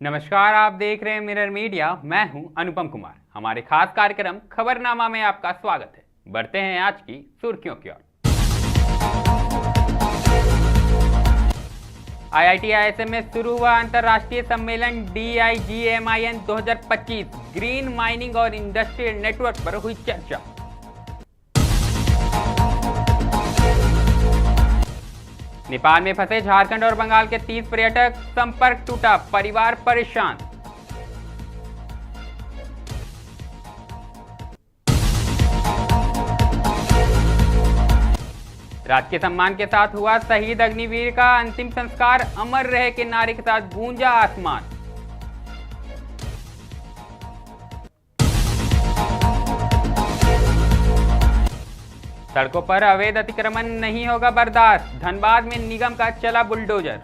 नमस्कार, आप देख रहे हैं मिरर मीडिया। मैं हूं अनुपम कुमार। हमारे खास कार्यक्रम खबरनामा में आपका स्वागत है। बढ़ते हैं आज की सुर्खियों की ओर। IIT ISM में शुरू हुआ अंतर्राष्ट्रीय सम्मेलन DIGMIN 2025। ग्रीन माइनिंग और इंडस्ट्रियल नेटवर्क पर हुई चर्चा। नेपाल में फंसे झारखंड और बंगाल के 30 पर्यटक, संपर्क टूटा, परिवार परेशान। राजकीय सम्मान के साथ हुआ शहीद अग्निवीर का अंतिम संस्कार। अमर रहे के नारे के साथ गूंजा आसमान। सड़कों पर अवैध अतिक्रमण नहीं होगा बर्दाश्त। धनबाद में निगम का चला बुलडोजर।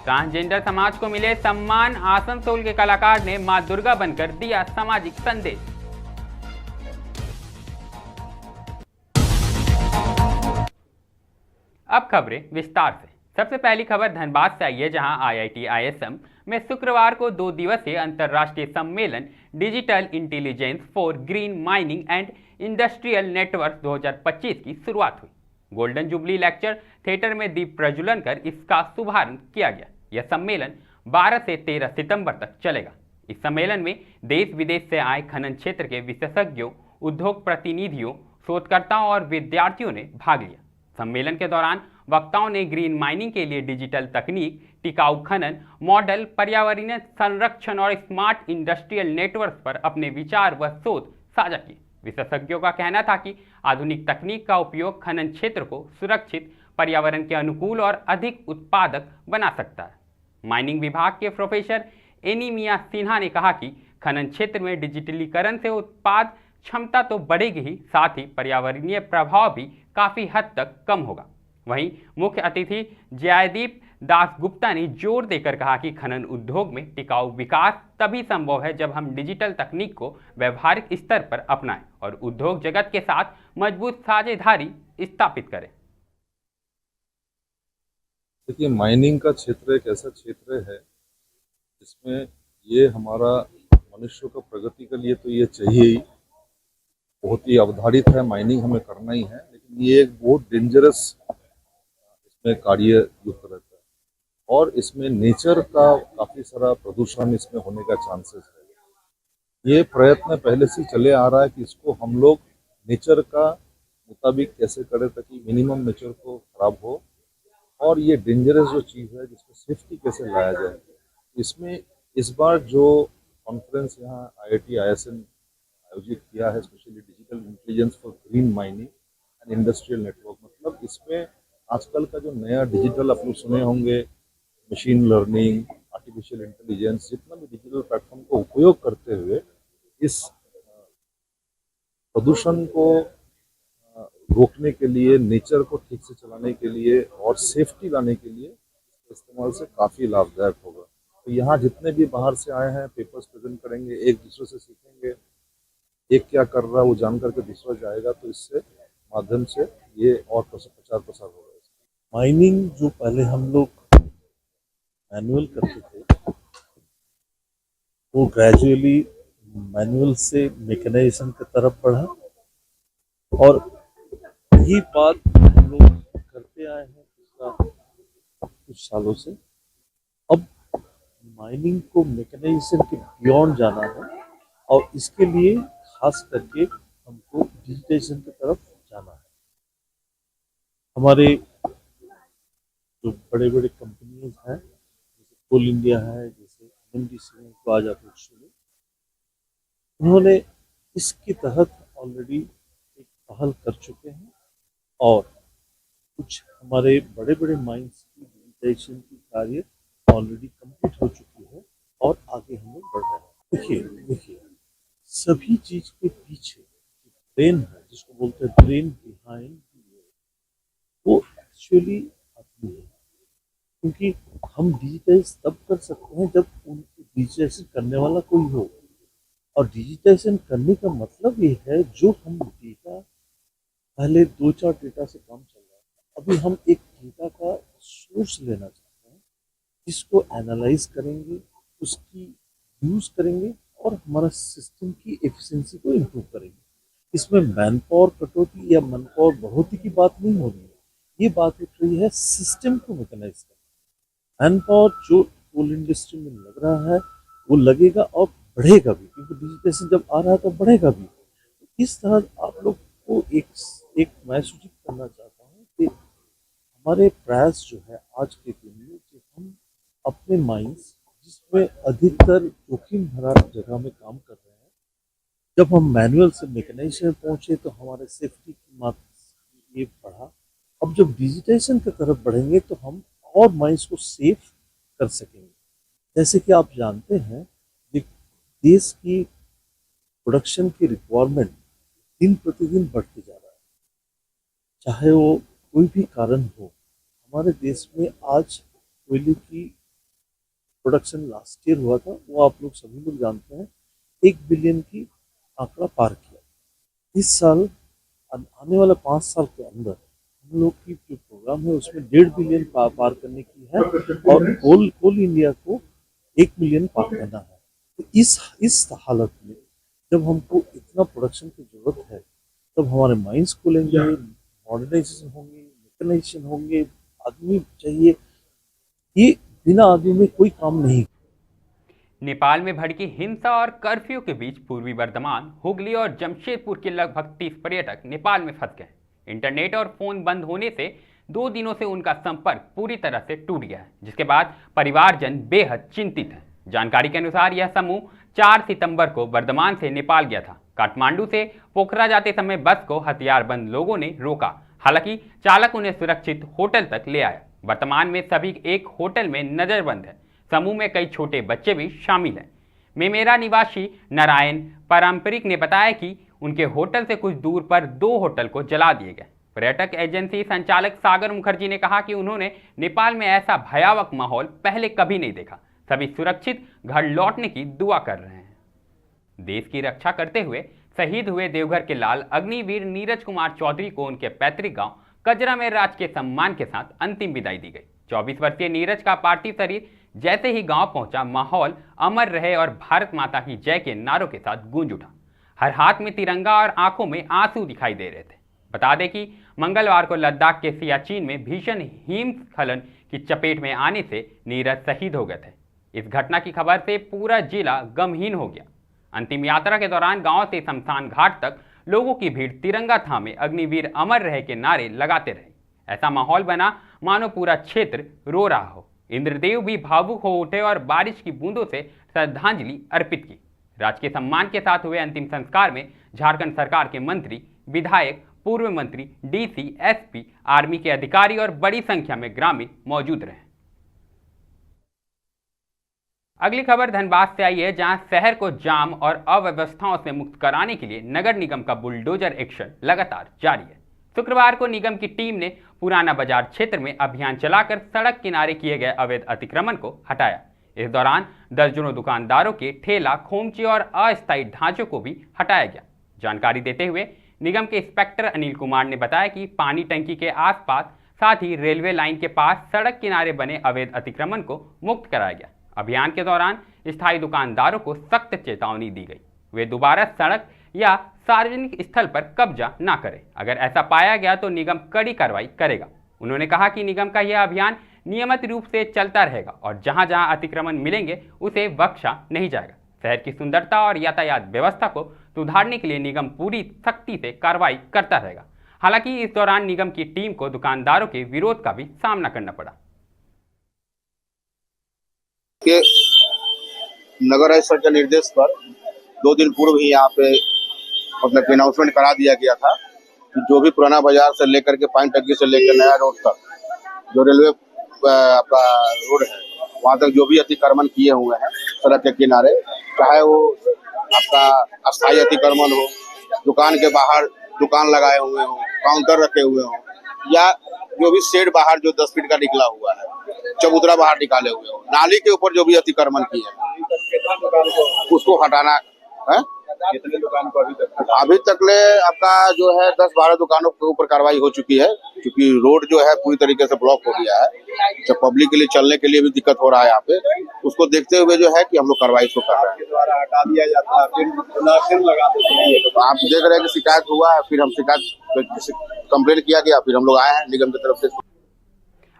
ट्रांसजेंडर समाज को मिले सम्मान। आसनसोल के कलाकार ने मां दुर्गा बनकर दिया सामाजिक संदेश। अब खबरें विस्तार से। सबसे पहली खबर धनबाद से आई है, जहां IIT ISM में शुक्रवार को 2 दिवसीय अंतर्राष्ट्रीय सम्मेलन digital intelligence for green mining and industrial network 2025 की शुरुआत हुई। गोल्डन जुबली लेक्चर थिएटर में दीप प्रज्वलन कर इसका शुभारंभ किया गया। यह सम्मेलन 12 से 13 सितंबर तक चलेगा। इस सम्मेलन में देश विदेश से आए खनन क्षेत्र के विशेषज्ञों, उद्योग प्रतिनिधियों, शोधकर्ताओं और विद्यार्थियों ने भाग लिया। सम्मेलन के दौरान वक्ताओं ने ग्रीन माइनिंग के लिए डिजिटल तकनीक, टिकाऊ खनन मॉडल, पर्यावरणीय संरक्षण और स्मार्ट इंडस्ट्रियल नेटवर्क पर अपने विचार व शोध साझा किए। विशेषज्ञों का कहना था कि आधुनिक तकनीक का उपयोग खनन क्षेत्र को सुरक्षित, पर्यावरण के अनुकूल और अधिक उत्पादक बना सकता है। माइनिंग विभाग के प्रोफेसर एनीमिया सिन्हा ने कहा कि खनन क्षेत्र में डिजिटलीकरण से उत्पाद क्षमता तो बढ़ेगी ही, साथ ही पर्यावरणीय प्रभाव भी काफी हद तक कम होगा। वहीं मुख्य अतिथि जयदीप दासगुप्ता ने जोर देकर कहा कि खनन उद्योग में टिकाऊ विकास तभी संभव है जब हम डिजिटल तकनीक को व्यवहारिक स्तर पर अपनाएं और उद्योग जगत के साथ मजबूत साझेदारी स्थापित करें। देखिए, माइनिंग का क्षेत्र एक ऐसा क्षेत्र है जिसमें ये हमारा मनुष्य का प्रगति के लिए तो ये चाहिए ही, बहुत ही अवधारित है। माइनिंग हमें करना ही है, लेकिन ये एक बहुत डेंजरस इसमें कार्य युक्त रहता है और इसमें नेचर का काफ़ी सारा प्रदूषण इसमें होने का चांसेस है। ये प्रयत्न पहले से चले आ रहा है कि इसको हम लोग नेचर का मुताबिक कैसे करें ताकि मिनिमम नेचर को खराब हो, और ये डेंजरस जो चीज़ है जिसमें सेफ्टी कैसे लाया जाए। इसमें इस बार जो कॉन्फ्रेंस यहाँ IIT ISM आयोजित किया है, specially digital intelligence for green mining and industrial network, मतलब इसमें आजकल का जो नया डिजिटल आप लोग सुने होंगे, मशीन लर्निंग, आर्टिफिशियल इंटेलिजेंस, जितना भी डिजिटल प्लेटफॉर्म को उपयोग करते हुए इस प्रदूषण को रोकने के लिए, नेचर को ठीक से चलाने के लिए और सेफ्टी लाने के लिए इस्तेमाल से काफ़ी लाभदायक होगा। तो यहाँ जितने भी बाहर से आए हैं पेपर्स प्रेजेंट करेंगे, एक दूसरे से सीखेंगे, एक क्या कर रहा है वो जान करके दूसरा जाएगा, तो इससे माध्यम से ये और प्रचार प्रसार होगा। माइनिंग जो पहले हम लोग मैनुअल करते थे, वो ग्रेजुअली मैनुअल से मैकेनाइजेशन की तरफ बढ़ा और ये बात हम लोग करते आए हैं पिछला कुछ सालों से। अब माइनिंग को मैकेनाइजेशन के बियॉन्ड जाना है और इसके लिए खास करके हमको डिजिटाइजेशन की तरफ जाना है। हमारे जो बड़े बड़े कंपनीज हैं, जैसे कोल इंडिया है, जैसे NMDC है, तो आज आप लोग सुने, उन्होंने इसके तहत ऑलरेडी एक पहल कर चुके हैं और कुछ हमारे बड़े बड़े माइंस की डिजिटाइजेशन की कार्य ऑलरेडी कंप्लीट हो चुकी है और आगे हम लोग बढ़ रहे हैं। देखिए सभी चीज के पीछे ब्रेन है, जिसको बोलते हैं ब्रेन बिहाइंड, वो एक्चुअली आदमी है। क्योंकि हम डिजिटाइज तब कर सकते हैं जब उनकी डिजिटाइजेशन करने वाला कोई हो, और डिजिटाइजेशन करने का मतलब ये है जो हम डेटा पहले 2-4 डेटा से काम चल रहा था, अभी हम एक डेटा का सोर्स लेना चाहते हैं जिसको एनालाइज करेंगे, उसकी यूज करेंगे और हमारा सिस्टम की एफिशिएंसी को इम्प्रूव करेंगे। इसमें मैन पावर कटौती या मैन पावर बढ़ोतरी की बात नहीं हो रही है, ये बात उठ रही है सिस्टम को मैकेनाइज करना। मैन पावर जो कोल इंडस्ट्री में लग रहा है वो लगेगा और बढ़ेगा भी, क्योंकि डिजिटेशन जब आ रहा है तो बढ़ेगा भी। तो इस तरह आप लोग को एक मैं सूचित करना चाहता हूँ कि हमारे प्रयास जो है आज के दिन में कि हम अपने माइंड्स जिसमें अधिकतर जोखिम भरा जगह में काम कर रहे हैं, जब हम मैनुअल से मैकेनाइजेशन पहुंचे तो हमारे सेफ्टी की मात्रा ये बढ़ा। अब जब डिजिटाइजेशन की तरफ बढ़ेंगे तो हम और माइंड्स को सेफ कर सकेंगे। जैसे कि आप जानते हैं कि देश की प्रोडक्शन की रिक्वायरमेंट दिन प्रतिदिन बढ़ती जा रहा है, चाहे वो कोई भी कारण हो। हमारे देश में आज कोयले की प्रोडक्शन लास्ट ईयर हुआ था, वो आप लोग सभी लोग जानते हैं 1 बिलियन की आंकड़ा पार किया। इस साल आने वाले 5 साल के अंदर हम लोग की जो प्रोग्राम है उसमें 1.5 बिलियन पार करने की है और कोल इंडिया को 1 मिलियन पार करना है। तो इस हालत में जब हमको इतना प्रोडक्शन की जरूरत है तब हमारे माइंड्स खुलेंगे, मॉडर्नाइजेशन होंगे, मैकेनाइजेशन होंगे, आदमी चाहिए। ये बिना आदमी में कोई काम नहीं। नेपाल में भड़की हिंसा और कर्फ्यू के बीच पूर्वी बर्धमान, हुगली और जमशेदपुर के लगभग 30 पर्यटक नेपाल में फंस गए। इंटरनेट और फोन बंद होने से 2 दिनों से उनका संपर्क पूरी तरह से टूट गया है, जिसके बाद परिवारजन बेहद चिंतित हैं। जानकारी के अनुसार यह समूह 4 सितंबर को बर्धमान से नेपाल गया था। काठमांडू से पोखरा जाते समय बस को हथियारबंद लोगों ने रोका, हालांकि चालक उन्हें सुरक्षित होटल तक ले आया। वर्तमान में सभी एक होटल में नजरबंद है। समूह में कई छोटे बच्चे भी शामिल हैं। मेमेरा निवासी नारायण पारंपरिक ने बताया कि उनके होटल से कुछ दूर पर 2 होटल को जला दिए गए। पर्यटक एजेंसी संचालक सागर मुखर्जी ने कहा कि उन्होंने नेपाल में ऐसा भयावह माहौल पहले कभी नहीं देखा। सभी सुरक्षित घर लौटने की दुआ कर रहे हैं। देश की रक्षा करते हुए शहीद हुए देवघर के लाल अग्निवीर नीरज कुमार चौधरी को उनके पैतृक गांव कजरा में राजकीय सम्मान के साथ अंतिम विदाई दी गई। 24 वर्षीय नीरज का पार्थिव शरीर जैसे ही गांव पहुंचा, माहौल अमर रहे और भारत माता की जय के नारों के साथ गूंज उठा। हर हाथ में तिरंगा और आंखों में आंसू दिखाई दे रहे थे। बता दें कि मंगलवार को लद्दाख के सियाचिन में भीषण हिमस्खलन की चपेट में आने से नीरज शहीद हो गए थे। इस घटना की खबर से पूरा जिला गमहीन हो गया। अंतिम यात्रा के दौरान गांव से शमशान घाट तक लोगों की भीड़ तिरंगा थामे अग्निवीर अमर रहे के नारे लगाते रहे। ऐसा माहौल बना मानो पूरा क्षेत्र रो रहा हो। इंद्रदेव भी भावुक हो उठे और बारिश की बूंदों से श्रद्धांजलि अर्पित की। राजकीय सम्मान के साथ हुए अंतिम संस्कार में झारखंड सरकार के मंत्री, विधायक, पूर्व मंत्री, डीसी, एसपी, आर्मी के अधिकारी और बड़ी संख्या में ग्रामीण मौजूद रहे। अगली खबर धनबाद से आई है, जहां शहर को जाम और अव्यवस्थाओं से मुक्त कराने के लिए नगर निगम का बुलडोजर एक्शन लगातार जारी है। शुक्रवार को निगम की टीम ने पुराना बाजार क्षेत्र में अभियान चलाकर सड़क किनारे किए गए अवैध अतिक्रमण को हटाया। इस दौरान दर्जनों दुकानदारों के ठेला, खोमचे और अस्थायी ढांचों को भी हटाया गया। जानकारी देते हुए निगम के इंस्पेक्टर अनिल कुमार ने बताया कि पानी टंकी के आसपास, साथ ही रेलवे लाइन के पास सड़क किनारे बने अवैध अतिक्रमण को मुक्त कराया गया। अभियान के दौरान स्थायी दुकानदारों को सख्त चेतावनी दी गई, वे दोबारा सड़क या सार्वजनिक स्थल पर कब्जा न करें। अगर ऐसा पाया गया तो निगम कड़ी कार्रवाई करेगा। उन्होंने कहा कि निगम का यह अभियान नियमित रूप से चलता रहेगा और जहां जहां अतिक्रमण मिलेंगे उसे बख्शा नहीं जाएगा। शहर की सुंदरता और यातायात व्यवस्था को सुधारने के लिए निगम पूरी सख्ती से कार्रवाई करता रहेगा। हालांकि इस दौरान निगम की टीम को दुकानदारों के विरोध का भी सामना करना पड़ा। के नगर आयुक्त के निर्देश पर 2 दिन पूर्व ही यहाँ पे मतलब अनाउंसमेंट करा दिया गया था कि जो भी पुराना बाजार से लेकर के पानी टंकी से लेकर नया रोड तक, जो रेलवे आपका रोड है, वहाँ तक जो भी अतिक्रमण किए हुए हैं सड़क के किनारे, चाहे वो आपका अस्थायी अतिक्रमण हो, दुकान के बाहर दुकान लगाए हुए हो, काउंटर रखे हुए हो, या जो भी शेड बाहर जो 10 फीट का निकला हुआ है, चबूतरा बाहर निकाले हुए हो, नाली के ऊपर जो भी अतिक्रमण किए हैं उसको हटाना है। कितने दुकान को अभी तक ले आपका जो है 10-12 दुकानों के ऊपर कार्रवाई हो चुकी है, क्योंकि रोड जो है पूरी तरीके से ब्लॉक हो गया है। जब पब्लिक के लिए चलने के लिए भी दिक्कत हो रहा है यहाँ पे, उसको देखते हुए जो है कि हम लोग कार्रवाई को कर रहे हैं। द्वारा हटा दिया जाता है, फिर लगा देते हैं। तो आप देख रहे हैं कि शिकायत हुआ है, फिर हम शिकायत कंप्लेन किया गया, फिर हम लोग आए हैं निगम की तरफ से।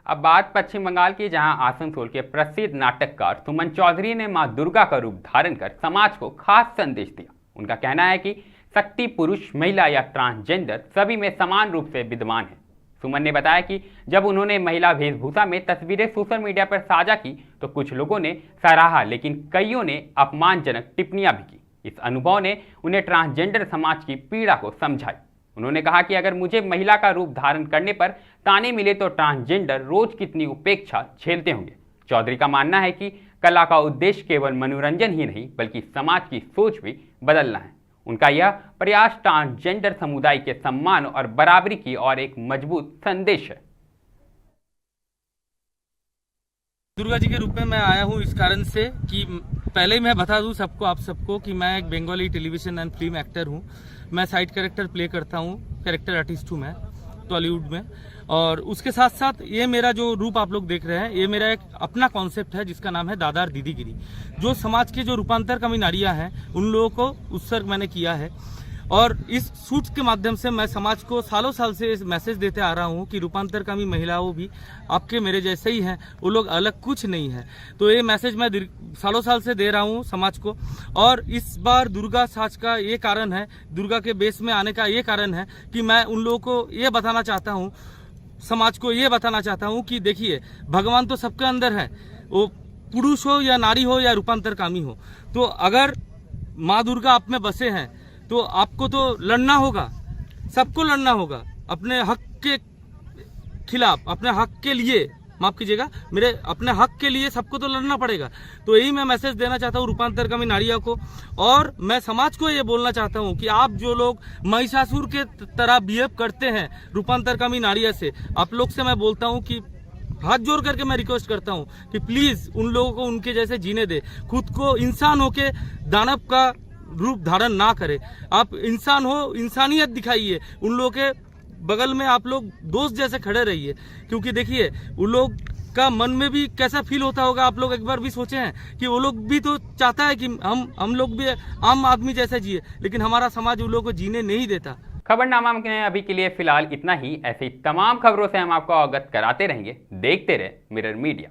अब बात पश्चिम बंगाल की, जहां आसनसोल के प्रसिद्ध नाटककार सुमन चौधरी ने मां दुर्गा का रूप धारण कर समाज को खास संदेश दिया। उनका कहना है कि शक्ति पुरुष, महिला या ट्रांसजेंडर सभी में समान रूप से विद्यमान है। सुमन ने बताया कि जब उन्होंने महिला वेशभूषा में तस्वीरें सोशल मीडिया पर साझा की तो कुछ लोगों ने सराहा, लेकिन कईयों ने अपमानजनक टिप्पणियां भी की। इस अनुभव ने उन्हें ट्रांसजेंडर समाज की पीड़ा को समझाई। उन्होंने कहा कि अगर मुझे महिला का रूप धारण करने पर ताने मिले तो ट्रांसजेंडर रोज कितनी उपेक्षा झेलते होंगे। चौधरी का मानना है कि कला का उद्देश्य केवल मनोरंजन ही नहीं बल्कि समाज की सोच भी बदलना है। उनका यह प्रयास ट्रांसजेंडर समुदाय के सम्मान और बराबरी की और एक मजबूत संदेश है। दुर्गा जी के रूप में मैं आया हूँ इस कारण से कि पहले ही मैं बता दूं सबको, आप सबको, कि मैं एक Bengali television and film actor हूँ। मैं साइड कैरेक्टर प्ले करता हूँ, कैरेक्टर आर्टिस्ट हूँ मैं टॉलीवुड में। और उसके साथ साथ ये मेरा जो रूप आप लोग देख रहे हैं, ये मेरा एक अपना कॉन्सेप्ट है जिसका नाम है दादार दीदीगिरी। जो समाज के जो रूपांतर कमी नारियाँ हैं उन लोगों को उत्सर्ग मैंने किया है। और इस शूट के माध्यम से मैं समाज को सालों साल से इस मैसेज देते आ रहा हूँ कि रूपांतर कमी महिलाओं भी आपके मेरे जैसे ही हैं, वो लोग अलग कुछ नहीं है। तो ये मैसेज मैं सालों साल से दे रहा हूँ समाज को। और इस बार दुर्गा साज का ये कारण है, दुर्गा के बेस में आने का ये कारण है कि मैं उन लोगों को ये बताना चाहता हूँ, समाज को ये बताना चाहता हूँ कि देखिए, भगवान तो सबके अंदर है, वो पुरुष हो या नारी हो या रूपांतरकामी हो। तो अगर माँ दुर्गा आप में बसे हैं तो आपको तो लड़ना होगा, सबको लड़ना होगा अपने हक के खिलाफ, अपने हक के लिए, माफ कीजिएगा, मेरे अपने हक के लिए सबको तो लड़ना पड़ेगा। तो यही मैं मैसेज देना चाहता हूँ रूपांतरकामी नारियों को। और मैं समाज को ये बोलना चाहता हूँ कि आप जो लोग महिषासुर के तरह बिहेव करते हैं रूपांतरकामी नारियों से, आप लोग से मैं बोलता हूँ कि हाथ जोड़ करके मैं रिक्वेस्ट करता हूँ कि प्लीज उन लोगों को उनके जैसे जीने दे, खुद को इंसान होके दानव का रूप धारण ना करे। आप इंसान हो, इंसानियत दिखाइए, उन लोगों के बगल में आप लोग दोस्त जैसे खड़े रहिए। क्योंकि देखिए, उन लोग का मन में भी कैसा फील होता होगा, आप लोग एक बार भी सोचे हैं कि वो लोग भी तो चाहता है कि हम लोग भी आम आदमी जैसा जिए, लेकिन हमारा समाज उन लोगों को जीने नहीं देता। खबरनामा में अभी के लिए फिलहाल इतना ही। ऐसी तमाम खबरों से हम आपको अवगत कराते रहेंगे। देखते रहे मिरर मीडिया।